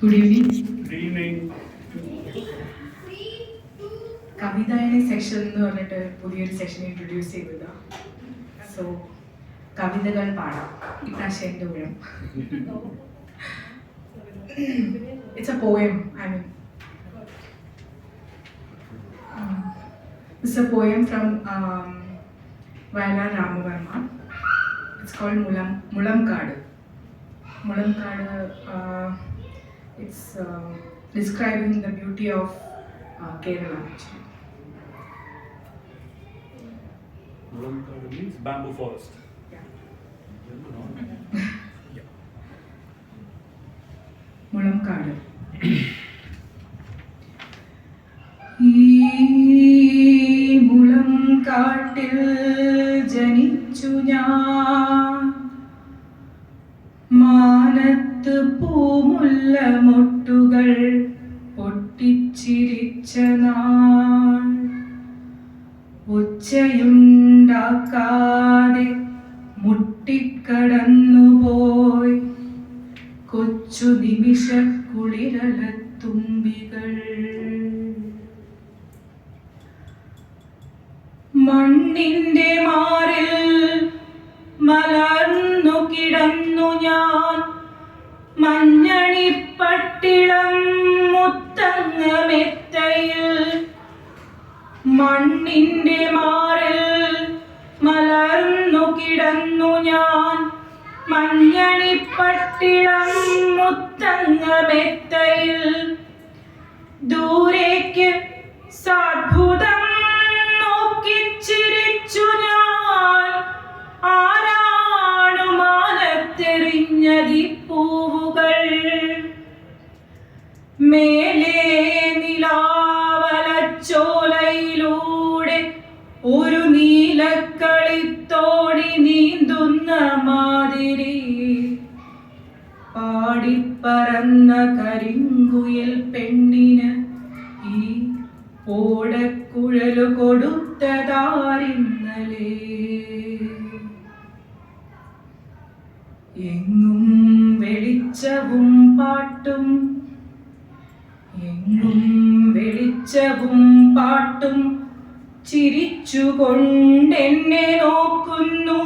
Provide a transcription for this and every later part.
Good evening. Good evening. കവിതായണി section എന്ന് പറഞ്ഞിട്ട് പുതിയൊരു സെഷൻ ഇൻട്രൊഡ്യൂസ് ചെയ്തത്. സോ കവിതകൾ പാടാം. ഇപ്രാവശ്യം എൻ്റെ ഊഴം. It's a poem. It's a poem from Vayanar Ramavarma. It's called Mulamkadu. Mulamkadu. It's describing the beauty of Kerala actually. Mulamkadu means bamboo forest. Yeah. Mulamkadu. ഈ മുളംകാട്ടിൽ ജനിച്ചു ഞാൻ, മാനത്ത് പൂമുല്ല മൊട്ടുകൾ പൊട്ടിച്ചിരിച്ച നാൾ, ഒച്ചയുണ്ടാക്കാതെ മുട്ടിക്കടന്നുപോയി കൊച്ചു നിമിഷ കുളിരലത്തുമ്പികൾ. മണ്ണിന്റെ മാറിൽ മലർന്നു കിടന്നു ഞാൻ, മഞ്ഞണിപ്പട്ടിളം മുത്തങ്ങമെത്തയിൽ. മണ്ണിന്റെ മാറിൽ മലർന്നു കിടന്നു ഞാൻ, മഞ്ഞണിപ്പട്ടിളം മുത്തങ്ങമെത്തയിൽ. ദൂരേക്ക് സാത്ഭുതം നോക്കിച്ചിരിച്ചു ഞാൻ, ആരാണു മാനത്തെറിഞ്ഞതി പൂവുകൾ. മേലേ നിലാവലച്ചോലയിലൂടെ ഒരു നീലക്കളിത്തോണി നീന്തുന്ന മാതിരി, പാടിപ്പറന്ന കരിങ്കുയിൽ പെണ്ണിന് ഈ ഓടക്കുഴലു കൊടുത്തതാരിന്നലേ. എങ്ങും വെളിച്ചവും പാട്ടും, എങ്ങും വെളിച്ചവും പാട്ടും ചിരിച്ചുകൊണ്ടെന്നെ നോക്കുന്നു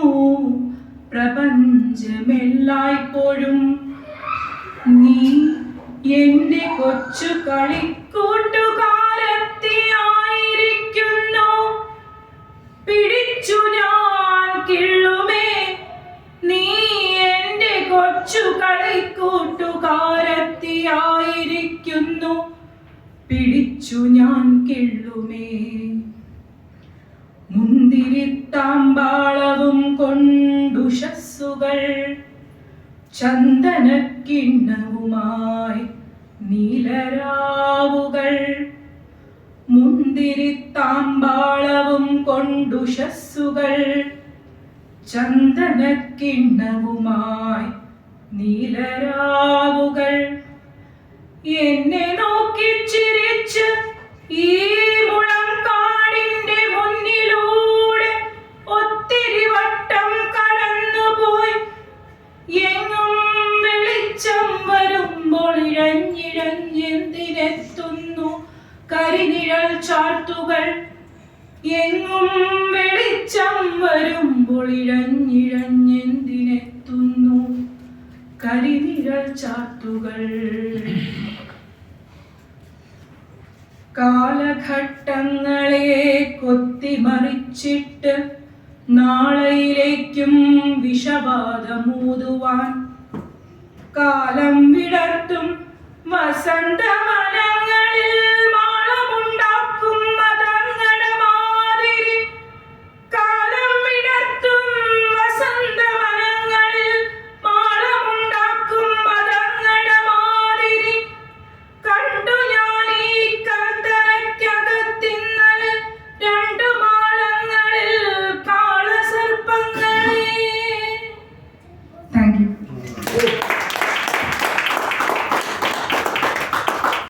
പ്രപഞ്ചമെല്ലായ്പ്പോഴും. നീ എന്റെ കൊച്ചു കളിക്കൂട്ടുകാരത്തിയായിരിക്കുന്നു, പിടിച്ചു ഞാൻ കിള്ളുമേ. നീ എന്റെ കൊച്ചു കളിക്കൂട്ടുകാരത്തിയായിരിക്കുന്നു, പിടിച്ചു ഞാൻ കിള്ളുമേ. മുന്തിരിത്താമ്പാളവും കൊണ്ടുഷസ്സുകൾ, ചന്ദനക്കിണ്ണവുമായി നീലരാവുകൾ. മുന്തിരിത്താമ്പാളവും കൊണ്ടുഷസ്സുകൾ, ചന്ദനക്കിണ്ണവുമായി നീലരാവുകൾ. എന്നെ നോക്കി ചിരിച്ച് ഈ മുളംകാടിന്റെ മുന്നിലൂടെ ഒത്തിരി വട്ടം കടന്നുപോയി. എങ്ങും വെളിച്ചം വരുമ്പോൾ ഇഴഞ്ഞിഴഞ്ഞെന്തിനെത്തുന്നു കരിനിഴൽ ചാർത്തുകൾ. എങ്ങും വെളിച്ചം വരുമ്പോൾ ഇഴഞ്ഞിഴഞ്ഞെന്തിനെത്തുന്നു കരിനിഴൽ ചാർത്തുകൾ. കാലഘട്ടങ്ങളെ കൊത്തിമറിച്ചിട്ട് നാളെയിലേക്കും വിഷവാദമൂതുവാൻ, കാലം വിടർത്തും വസന്തവനങ്ങളിൽ